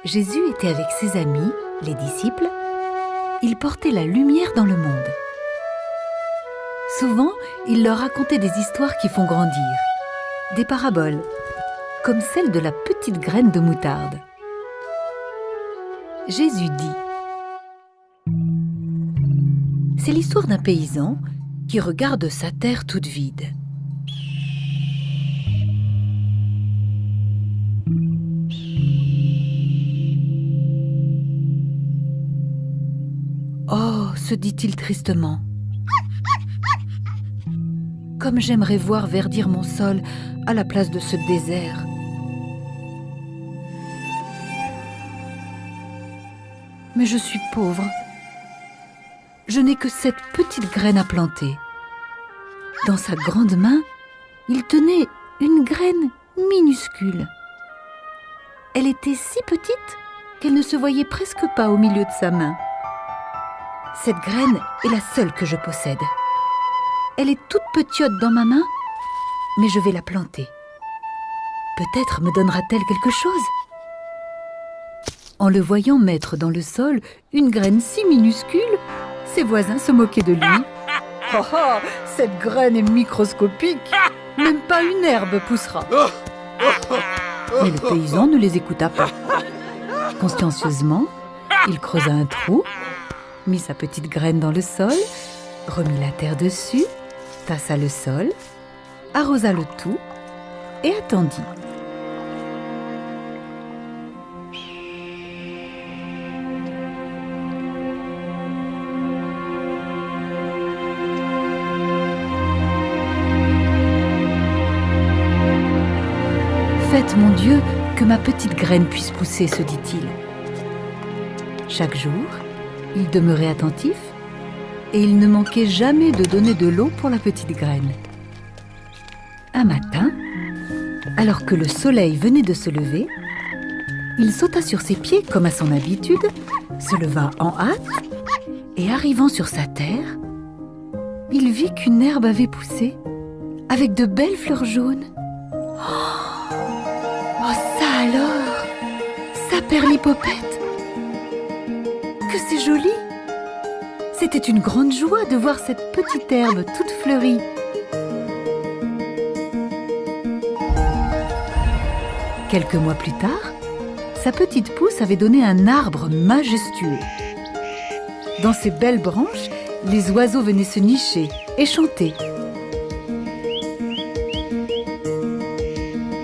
Jésus était avec ses amis, les disciples. Il portait la lumière dans le monde. Souvent, il leur racontait des histoires qui font grandir, des paraboles, comme celle de la petite graine de moutarde. Jésus dit: c'est l'histoire d'un paysan qui regarde sa terre toute vide. Oh, se dit-il tristement, comme j'aimerais voir verdir mon sol à la place de ce désert. Mais je suis pauvre. Je n'ai que cette petite graine à planter. Dans sa grande main, il tenait une graine minuscule. Elle était si petite qu'elle ne se voyait presque pas au milieu de sa main. Cette graine est la seule que je possède. Elle est toute petite dans ma main, mais je vais la planter. Peut-être me donnera-t-elle quelque chose. En le voyant mettre dans le sol une graine si minuscule, ses voisins se moquaient de lui. « Oh, oh, cette graine est microscopique, même pas une herbe poussera. » Mais le paysan ne les écouta pas. Consciencieusement, il creusa un trou, mit sa petite graine dans le sol, remit la terre dessus, tassa le sol, arrosa le tout et attendit. Faites, mon Dieu, que ma petite graine puisse pousser, se dit-il. Chaque jour, il demeurait attentif et il ne manquait jamais de donner de l'eau pour la petite graine. Un matin, alors que le soleil venait de se lever, il sauta sur ses pieds comme à son habitude, se leva en hâte et arrivant sur sa terre, il vit qu'une herbe avait poussé avec de belles fleurs jaunes. Oh, ça alors! Saperlipopette! Que c'est joli! C'était une grande joie de voir cette petite herbe toute fleurie. Quelques mois plus tard, sa petite pousse avait donné un arbre majestueux. Dans ses belles branches, les oiseaux venaient se nicher et chanter.